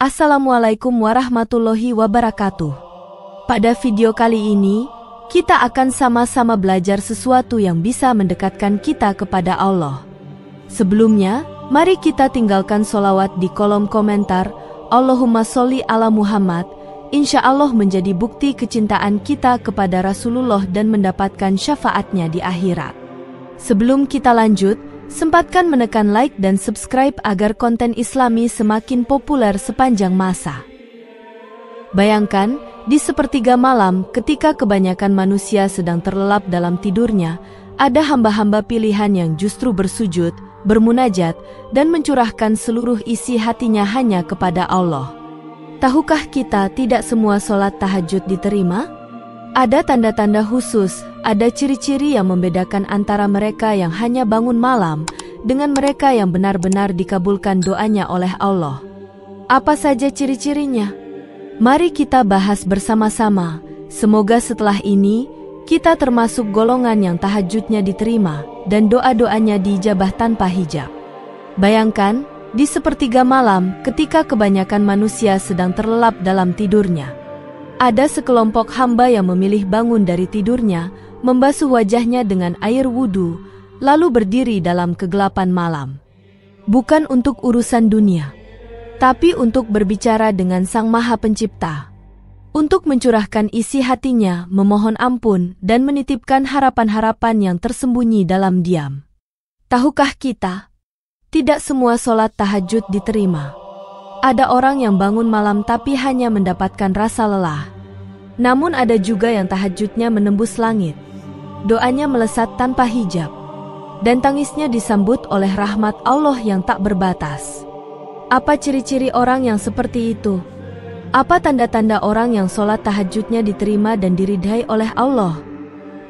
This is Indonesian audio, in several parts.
Assalamualaikum warahmatullahi wabarakatuh. Pada video kali ini, kita akan sama-sama belajar sesuatu yang bisa mendekatkan kita kepada Allah. Sebelumnya, mari kita tinggalkan solawat di kolom komentar. Allahumma sholli ala Muhammad. Insya Allah menjadi bukti kecintaan kita kepada Rasulullah dan mendapatkan syafaatnya di akhirat. Sebelum kita lanjut, sempatkan menekan like dan subscribe agar konten Islami semakin populer sepanjang masa. Bayangkan, di sepertiga malam ketika kebanyakan manusia sedang terlelap dalam tidurnya, ada hamba-hamba pilihan yang justru bersujud, bermunajat, dan mencurahkan seluruh isi hatinya hanya kepada Allah. Tahukah kita tidak semua sholat tahajud diterima? Ada tanda-tanda khusus, ada ciri-ciri yang membedakan antara mereka yang hanya bangun malam dengan mereka yang benar-benar dikabulkan doanya oleh Allah. Apa saja ciri-cirinya? Mari kita bahas bersama-sama. Semoga setelah ini, kita termasuk golongan yang tahajudnya diterima dan doa-doanya diijabah tanpa hijab. Bayangkan, di sepertiga malam ketika kebanyakan manusia sedang terlelap dalam tidurnya, ada sekelompok hamba yang memilih bangun dari tidurnya, membasuh wajahnya dengan air wudhu, lalu berdiri dalam kegelapan malam. Bukan untuk urusan dunia, tapi untuk berbicara dengan Sang Maha Pencipta. Untuk mencurahkan isi hatinya, memohon ampun, dan menitipkan harapan-harapan yang tersembunyi dalam diam. Tahukah kita, tidak semua sholat tahajud diterima. Ada orang yang bangun malam tapi hanya mendapatkan rasa lelah. Namun ada juga yang tahajudnya menembus langit. Doanya melesat tanpa hijab. Dan tangisnya disambut oleh rahmat Allah yang tak berbatas. Apa ciri-ciri orang yang seperti itu? Apa tanda-tanda orang yang sholat tahajudnya diterima dan diridhai oleh Allah?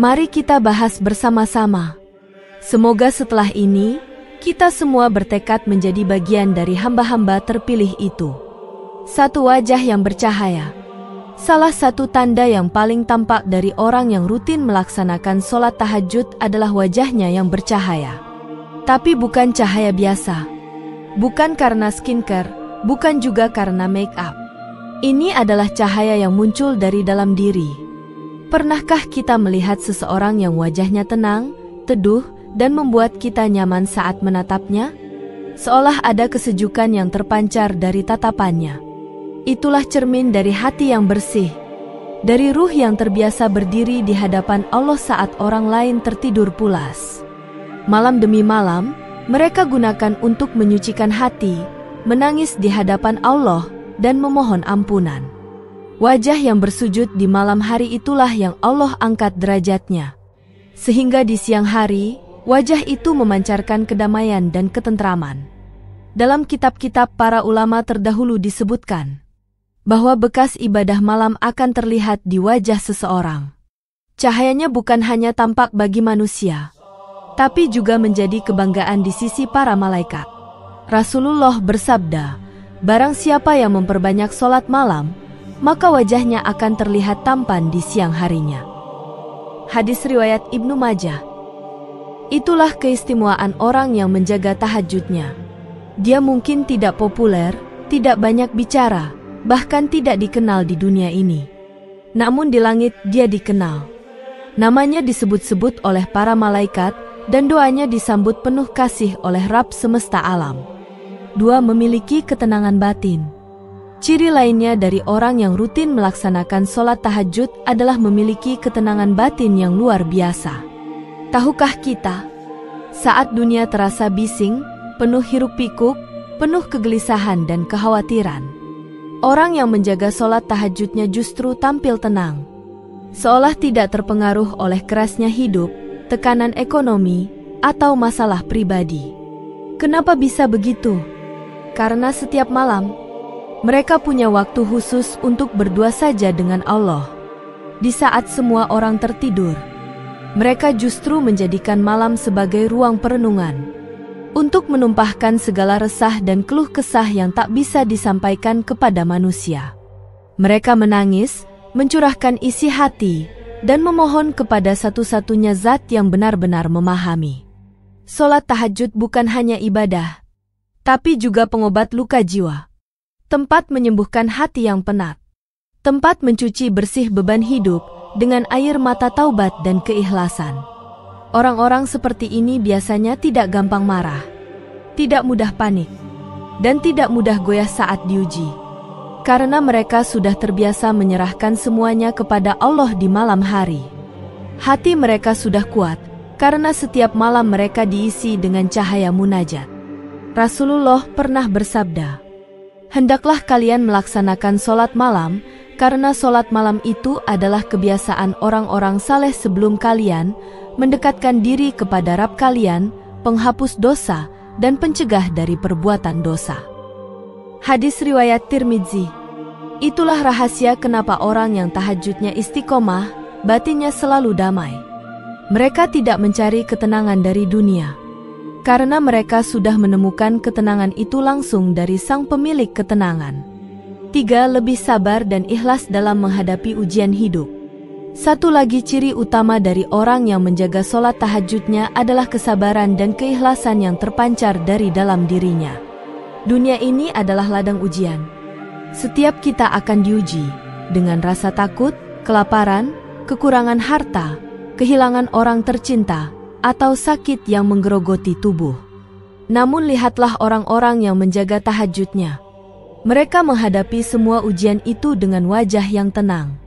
Mari kita bahas bersama-sama. Semoga setelah ini, kita semua bertekad menjadi bagian dari hamba-hamba terpilih itu. Satu wajah yang bercahaya. Salah satu tanda yang paling tampak dari orang yang rutin melaksanakan sholat tahajud adalah wajahnya yang bercahaya. Tapi bukan cahaya biasa. Bukan karena skincare, bukan juga karena make up. Ini adalah cahaya yang muncul dari dalam diri. Pernahkah kita melihat seseorang yang wajahnya tenang, teduh, dan membuat kita nyaman saat menatapnya? Seolah ada kesejukan yang terpancar dari tatapannya. Itulah cermin dari hati yang bersih, dari ruh yang terbiasa berdiri di hadapan Allah saat orang lain tertidur pulas. Malam demi malam, mereka gunakan untuk menyucikan hati, menangis di hadapan Allah, dan memohon ampunan. Wajah yang bersujud di malam hari itulah yang Allah angkat derajatnya. Sehingga di siang hari, wajah itu memancarkan kedamaian dan ketentraman. Dalam kitab-kitab para ulama terdahulu disebutkan bahwa bekas ibadah malam akan terlihat di wajah seseorang. Cahayanya bukan hanya tampak bagi manusia, tapi juga menjadi kebanggaan di sisi para malaikat. Rasulullah bersabda, barang siapa yang memperbanyak sholat malam, maka wajahnya akan terlihat tampan di siang harinya. Hadis riwayat Ibnu Majah. Itulah keistimewaan orang yang menjaga tahajudnya. Dia mungkin tidak populer, tidak banyak bicara, bahkan tidak dikenal di dunia ini. Namun di langit dia dikenal. Namanya disebut-sebut oleh para malaikat dan doanya disambut penuh kasih oleh Rabb semesta alam. 2. Memiliki ketenangan batin. Ciri lainnya dari orang yang rutin melaksanakan sholat tahajud adalah memiliki ketenangan batin yang luar biasa. Tahukah kita, saat dunia terasa bising, penuh hiruk-pikuk, penuh kegelisahan dan kekhawatiran, orang yang menjaga sholat tahajudnya justru tampil tenang. Seolah tidak terpengaruh oleh kerasnya hidup, tekanan ekonomi, atau masalah pribadi. Kenapa bisa begitu? Karena setiap malam, mereka punya waktu khusus untuk berdua saja dengan Allah. Di saat semua orang tertidur, mereka justru menjadikan malam sebagai ruang perenungan, untuk menumpahkan segala resah dan keluh kesah yang tak bisa disampaikan kepada manusia. Mereka menangis, mencurahkan isi hati, dan memohon kepada satu-satunya zat yang benar-benar memahami. Sholat tahajud bukan hanya ibadah, tapi juga pengobat luka jiwa. tempat menyembuhkan hati yang penat, tempat mencuci bersih beban hidup dengan air mata taubat dan keikhlasan. Orang-orang seperti ini biasanya tidak gampang marah, tidak mudah panik, dan tidak mudah goyah saat diuji. Karena mereka sudah terbiasa menyerahkan semuanya kepada Allah di malam hari. Hati mereka sudah kuat, karena setiap malam mereka diisi dengan cahaya munajat. Rasulullah pernah bersabda, "Hendaklah kalian melaksanakan sholat malam, karena sholat malam itu adalah kebiasaan orang-orang saleh sebelum kalian, mendekatkan diri kepada Rabb kalian, penghapus dosa, dan pencegah dari perbuatan dosa." Hadis riwayat Tirmidzi. Itulah rahasia kenapa orang yang tahajudnya istiqomah, batinnya selalu damai. Mereka tidak mencari ketenangan dari dunia, karena mereka sudah menemukan ketenangan itu langsung dari Sang Pemilik ketenangan. 3. Lebih sabar dan ikhlas dalam menghadapi ujian hidup. Satu lagi ciri utama dari orang yang menjaga sholat tahajudnya adalah kesabaran dan keikhlasan yang terpancar dari dalam dirinya. Dunia ini adalah ladang ujian. Setiap kita akan diuji dengan rasa takut, kelaparan, kekurangan harta, kehilangan orang tercinta, atau sakit yang menggerogoti tubuh. Namun lihatlah orang-orang yang menjaga tahajudnya. Mereka menghadapi semua ujian itu dengan wajah yang tenang.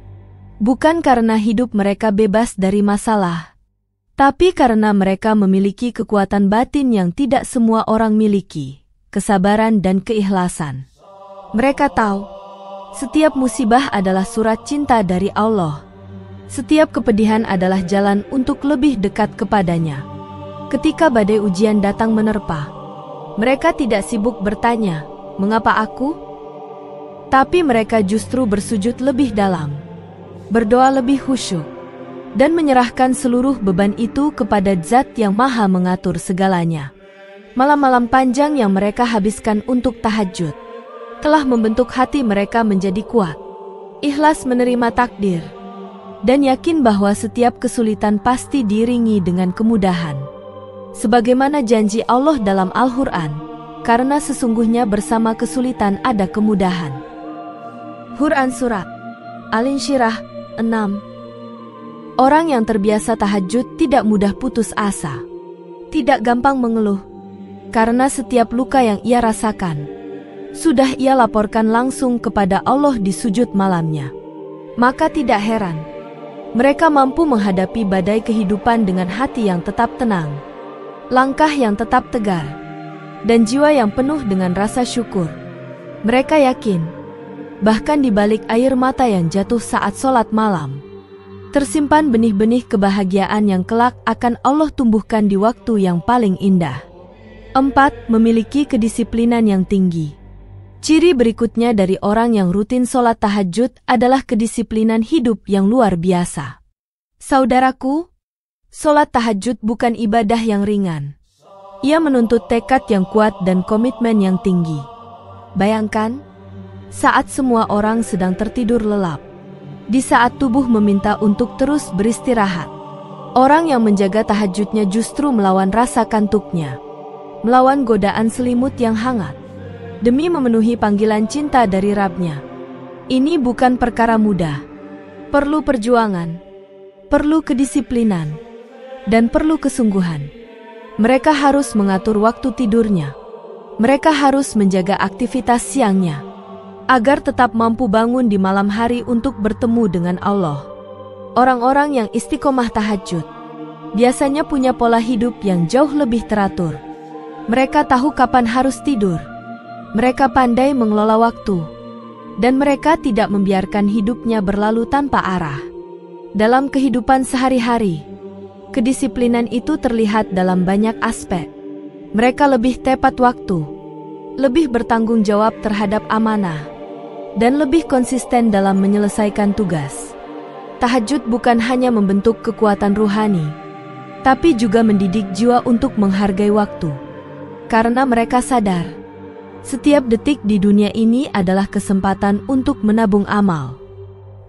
Bukan karena hidup mereka bebas dari masalah, tapi karena mereka memiliki kekuatan batin yang tidak semua orang miliki, kesabaran dan keikhlasan. Mereka tahu, setiap musibah adalah surat cinta dari Allah. Setiap kepedihan adalah jalan untuk lebih dekat kepadanya. Ketika badai ujian datang menerpa, mereka tidak sibuk bertanya, "Mengapa aku?" Tapi mereka justru bersujud lebih dalam, berdoa lebih khusyuk, dan menyerahkan seluruh beban itu kepada Zat yang Maha mengatur segalanya. Malam-malam panjang yang mereka habiskan untuk tahajud telah membentuk hati mereka menjadi kuat, ikhlas menerima takdir, dan yakin bahwa setiap kesulitan pasti diiringi dengan kemudahan. Sebagaimana janji Allah dalam Al-Quran, karena sesungguhnya bersama kesulitan ada kemudahan. Quran Surat Al-Insyirah 6. Orang yang terbiasa tahajud tidak mudah putus asa, tidak gampang mengeluh, karena setiap luka yang ia rasakan sudah ia laporkan langsung kepada Allah di sujud malamnya. Maka tidak heran, mereka mampu menghadapi badai kehidupan dengan hati yang tetap tenang, langkah yang tetap tegar, dan jiwa yang penuh dengan rasa syukur. Mereka yakin, bahkan di balik air mata yang jatuh saat sholat malam, tersimpan benih-benih kebahagiaan yang kelak akan Allah tumbuhkan di waktu yang paling indah. 4. Memiliki kedisiplinan yang tinggi. Ciri berikutnya dari orang yang rutin sholat tahajud adalah kedisiplinan hidup yang luar biasa. Saudaraku, sholat tahajud bukan ibadah yang ringan. Ia menuntut tekad yang kuat dan komitmen yang tinggi. Bayangkan, saat semua orang sedang tertidur lelap, di saat tubuh meminta untuk terus beristirahat, orang yang menjaga tahajudnya justru melawan rasa kantuknya, melawan godaan selimut yang hangat, demi memenuhi panggilan cinta dari Rabb-Nya. Ini bukan perkara mudah. Perlu perjuangan, perlu kedisiplinan, dan perlu kesungguhan. Mereka harus mengatur waktu tidurnya. Mereka harus menjaga aktivitas siangnya, agar tetap mampu bangun di malam hari untuk bertemu dengan Allah. Orang-orang yang istiqomah tahajud biasanya punya pola hidup yang jauh lebih teratur. Mereka tahu kapan harus tidur. Mereka pandai mengelola waktu, dan mereka tidak membiarkan hidupnya berlalu tanpa arah. Dalam kehidupan sehari-hari, kedisiplinan itu terlihat dalam banyak aspek. Mereka lebih tepat waktu, lebih bertanggung jawab terhadap amanah, dan lebih konsisten dalam menyelesaikan tugas. Tahajud bukan hanya membentuk kekuatan ruhani, tapi juga mendidik jiwa untuk menghargai waktu. Karena mereka sadar, setiap detik di dunia ini adalah kesempatan untuk menabung amal,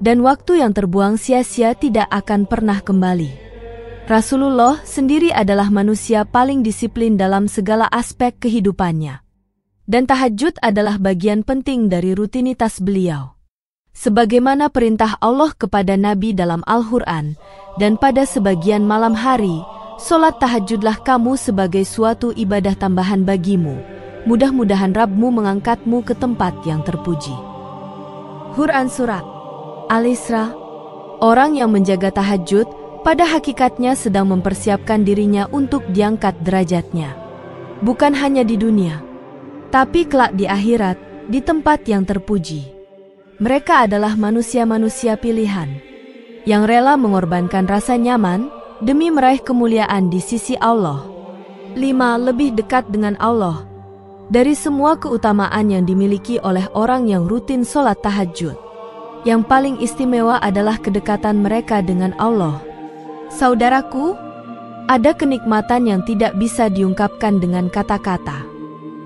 dan waktu yang terbuang sia-sia tidak akan pernah kembali. Rasulullah sendiri adalah manusia paling disiplin dalam segala aspek kehidupannya. Dan tahajud adalah bagian penting dari rutinitas beliau. Sebagaimana perintah Allah kepada Nabi dalam Al-Quran, dan pada sebagian malam hari, solat tahajudlah kamu sebagai suatu ibadah tambahan bagimu. Mudah-mudahan Rabbmu mengangkatmu ke tempat yang terpuji. Quran Surat Al-Isra. Orang yang menjaga tahajud, pada hakikatnya sedang mempersiapkan dirinya untuk diangkat derajatnya. Bukan hanya di dunia, tapi kelak di akhirat, di tempat yang terpuji. Mereka adalah manusia-manusia pilihan, yang rela mengorbankan rasa nyaman, demi meraih kemuliaan di sisi Allah. 5. Lebih dekat dengan Allah. Dari semua keutamaan yang dimiliki oleh orang yang rutin sholat tahajud, yang paling istimewa adalah kedekatan mereka dengan Allah. Saudaraku, ada kenikmatan yang tidak bisa diungkapkan dengan kata-kata,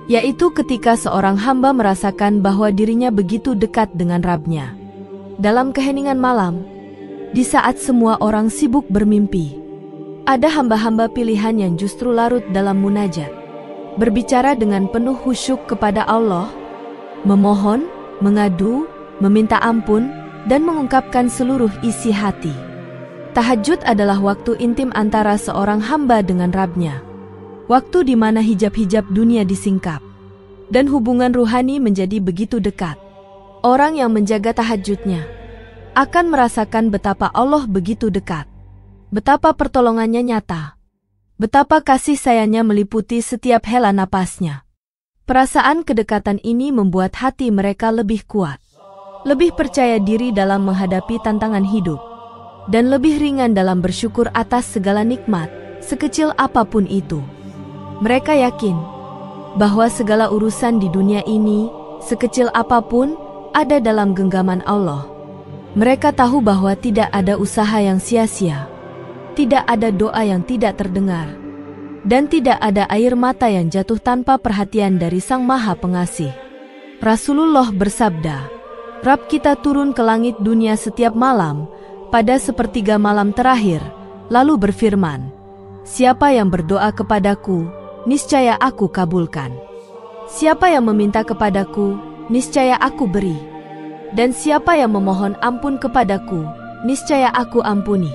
yaitu ketika seorang hamba merasakan bahwa dirinya begitu dekat dengan Rabb-Nya. Dalam keheningan malam, di saat semua orang sibuk bermimpi, ada hamba-hamba pilihan yang justru larut dalam munajat, berbicara dengan penuh khusyuk kepada Allah, memohon, mengadu, meminta ampun, dan mengungkapkan seluruh isi hati. Tahajud adalah waktu intim antara seorang hamba dengan Rabb-Nya. Waktu di mana hijab-hijab dunia disingkap, dan hubungan ruhani menjadi begitu dekat. Orang yang menjaga tahajudnya akan merasakan betapa Allah begitu dekat, betapa pertolongannya nyata, betapa kasih sayangnya meliputi setiap hela napasnya. Perasaan kedekatan ini membuat hati mereka lebih kuat, lebih percaya diri dalam menghadapi tantangan hidup, dan lebih ringan dalam bersyukur atas segala nikmat, sekecil apapun itu. Mereka yakin bahwa segala urusan di dunia ini, sekecil apapun, ada dalam genggaman Allah. Mereka tahu bahwa tidak ada usaha yang sia-sia, tidak ada doa yang tidak terdengar, dan tidak ada air mata yang jatuh tanpa perhatian dari Sang Maha Pengasih. Rasulullah bersabda, Rabb kita turun ke langit dunia setiap malam, pada sepertiga malam terakhir, lalu berfirman, siapa yang berdoa kepadaku, niscaya aku kabulkan. Siapa yang meminta kepadaku, niscaya aku beri. Dan siapa yang memohon ampun kepadaku, niscaya aku ampuni.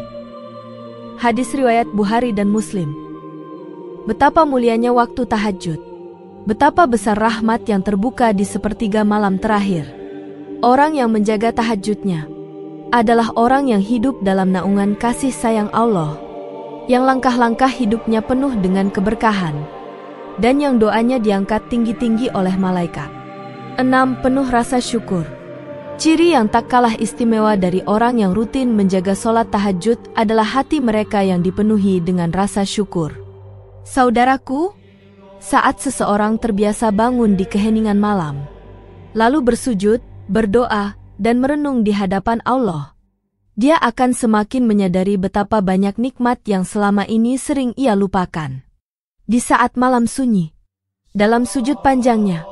Hadis riwayat Bukhari dan Muslim. Betapa mulianya waktu tahajud. Betapa besar rahmat yang terbuka di sepertiga malam terakhir. Orang yang menjaga tahajudnya adalah orang yang hidup dalam naungan kasih sayang Allah, yang langkah-langkah hidupnya penuh dengan keberkahan, dan yang doanya diangkat tinggi-tinggi oleh malaikat. 6. Penuh rasa syukur. Ciri yang tak kalah istimewa dari orang yang rutin menjaga sholat tahajud adalah hati mereka yang dipenuhi dengan rasa syukur. Saudaraku, saat seseorang terbiasa bangun di keheningan malam, lalu bersujud, berdoa, dan merenung di hadapan Allah, dia akan semakin menyadari betapa banyak nikmat yang selama ini sering ia lupakan. Di saat malam sunyi, dalam sujud panjangnya,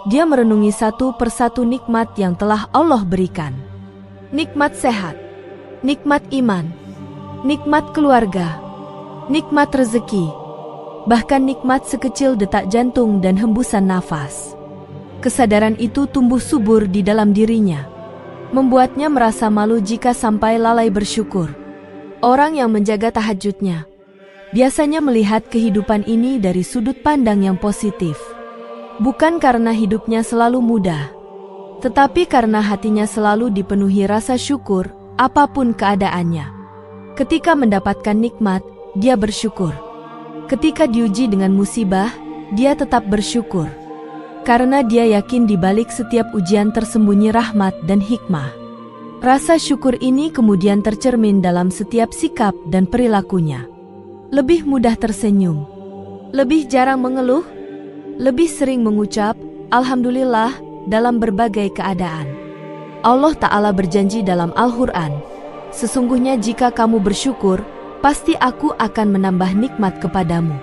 dia merenungi satu persatu nikmat yang telah Allah berikan. Nikmat sehat, nikmat iman, nikmat keluarga, nikmat rezeki, bahkan nikmat sekecil detak jantung dan hembusan nafas. Kesadaran itu tumbuh subur di dalam dirinya, membuatnya merasa malu jika sampai lalai bersyukur. Orang yang menjaga tahajudnya biasanya melihat kehidupan ini dari sudut pandang yang positif. Bukan karena hidupnya selalu mudah, tetapi karena hatinya selalu dipenuhi rasa syukur, apapun keadaannya. Ketika mendapatkan nikmat, dia bersyukur. Ketika diuji dengan musibah, dia tetap bersyukur. Karena dia yakin di balik setiap ujian tersembunyi rahmat dan hikmah. Rasa syukur ini kemudian tercermin dalam setiap sikap dan perilakunya. Lebih mudah tersenyum, lebih jarang mengeluh, lebih sering mengucap Alhamdulillah dalam berbagai keadaan. Allah Ta'ala berjanji dalam Al-Quran, sesungguhnya jika kamu bersyukur, pasti aku akan menambah nikmat kepadamu.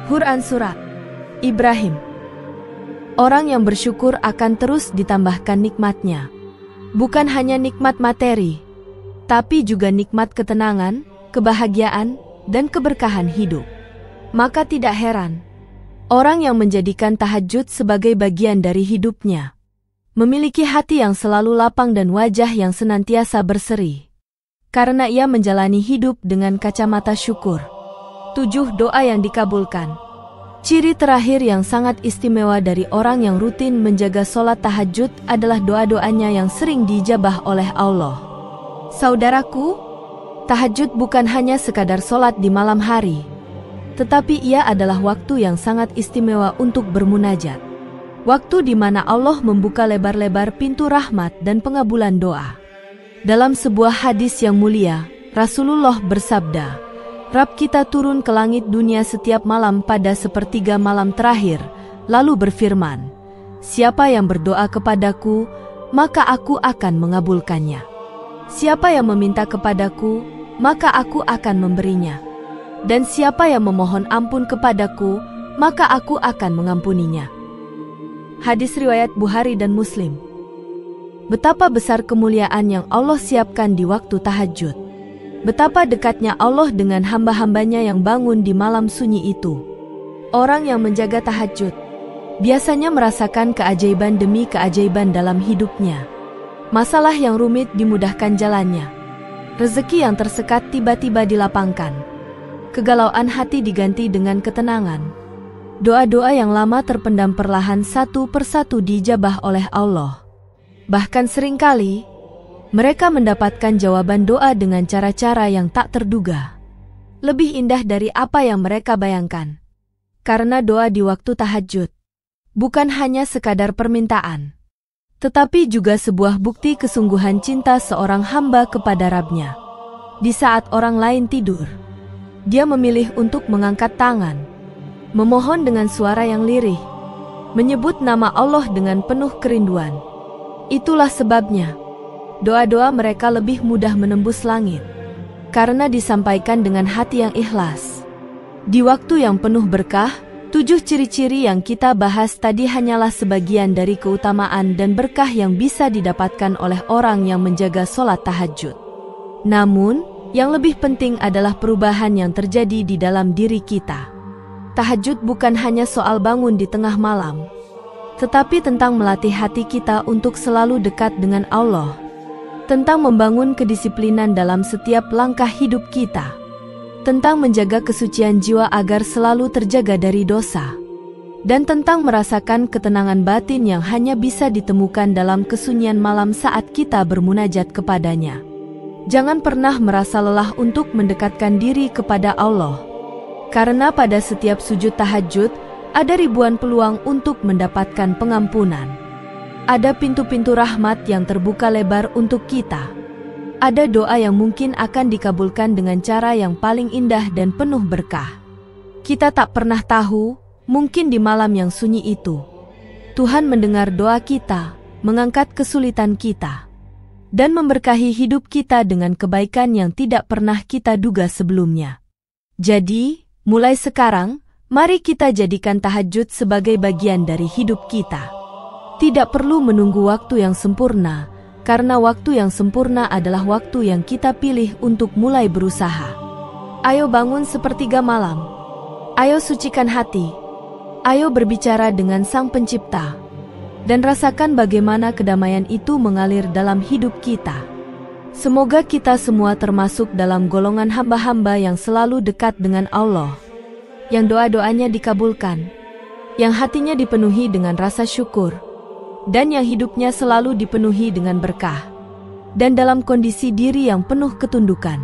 Quran Surat Ibrahim. Orang yang bersyukur akan terus ditambahkan nikmatnya. Bukan hanya nikmat materi, tapi juga nikmat ketenangan, kebahagiaan, dan keberkahan hidup. Maka tidak heran Orang yang menjadikan tahajud sebagai bagian dari hidupnya memiliki hati yang selalu lapang dan wajah yang senantiasa berseri, karena ia menjalani hidup dengan kacamata syukur. 7. Doa yang dikabulkan. Ciri terakhir yang sangat istimewa dari orang yang rutin menjaga sholat tahajud adalah doa-doanya yang sering diijabah oleh Allah. Saudaraku, tahajud bukan hanya sekadar sholat di malam hari, tetapi ia adalah waktu yang sangat istimewa untuk bermunajat. Waktu di mana Allah membuka lebar-lebar pintu rahmat dan pengabulan doa. Dalam sebuah hadis yang mulia, Rasulullah bersabda, Rabb kita turun ke langit dunia setiap malam pada sepertiga malam terakhir, lalu berfirman, siapa yang berdoa kepadaku, maka aku akan mengabulkannya. Siapa yang meminta kepadaku, maka aku akan memberinya. Dan siapa yang memohon ampun kepadaku, maka aku akan mengampuninya. Hadis riwayat Bukhari dan Muslim. Betapa besar kemuliaan yang Allah siapkan di waktu tahajud. Betapa dekatnya Allah dengan hamba-hambanya yang bangun di malam sunyi itu. Orang yang menjaga tahajud biasanya merasakan keajaiban demi keajaiban dalam hidupnya. Masalah yang rumit dimudahkan jalannya. Rezeki yang tersekat tiba-tiba dilapangkan. Kegalauan hati diganti dengan ketenangan. Doa-doa yang lama terpendam perlahan satu persatu dijabah oleh Allah. Bahkan seringkali, mereka mendapatkan jawaban doa dengan cara-cara yang tak terduga. Lebih indah dari apa yang mereka bayangkan. Karena doa di waktu tahajud bukan hanya sekadar permintaan, tetapi juga sebuah bukti kesungguhan cinta seorang hamba kepada Rabb-Nya. Di saat orang lain tidur, dia memilih untuk mengangkat tangan, memohon dengan suara yang lirih, menyebut nama Allah dengan penuh kerinduan. Itulah sebabnya, doa-doa mereka lebih mudah menembus langit, karena disampaikan dengan hati yang ikhlas. Di waktu yang penuh berkah, 7 ciri-ciri yang kita bahas tadi hanyalah sebagian dari keutamaan dan berkah yang bisa didapatkan oleh orang yang menjaga sholat tahajud. Namun, yang lebih penting adalah perubahan yang terjadi di dalam diri kita. Tahajud bukan hanya soal bangun di tengah malam, tetapi tentang melatih hati kita untuk selalu dekat dengan Allah, tentang membangun kedisiplinan dalam setiap langkah hidup kita, tentang menjaga kesucian jiwa agar selalu terjaga dari dosa, dan tentang merasakan ketenangan batin yang hanya bisa ditemukan dalam kesunyian malam saat kita bermunajat kepadanya. Jangan pernah merasa lelah untuk mendekatkan diri kepada Allah, karena pada setiap sujud tahajud, ada ribuan peluang untuk mendapatkan pengampunan. Ada pintu-pintu rahmat yang terbuka lebar untuk kita. Ada doa yang mungkin akan dikabulkan dengan cara yang paling indah dan penuh berkah. Kita tak pernah tahu, mungkin di malam yang sunyi itu, Tuhan mendengar doa kita, mengangkat kesulitan kita, dan memberkahi hidup kita dengan kebaikan yang tidak pernah kita duga sebelumnya. Jadi, mulai sekarang, mari kita jadikan tahajud sebagai bagian dari hidup kita. Tidak perlu menunggu waktu yang sempurna, karena waktu yang sempurna adalah waktu yang kita pilih untuk mulai berusaha. Ayo bangun sepertiga malam. Ayo sucikan hati. Ayo berbicara dengan Sang Pencipta. Dan rasakan bagaimana kedamaian itu mengalir dalam hidup kita. Semoga kita semua termasuk dalam golongan hamba-hamba yang selalu dekat dengan Allah, yang doa-doanya dikabulkan, yang hatinya dipenuhi dengan rasa syukur, dan yang hidupnya selalu dipenuhi dengan berkah, dan dalam kondisi diri yang penuh ketundukan.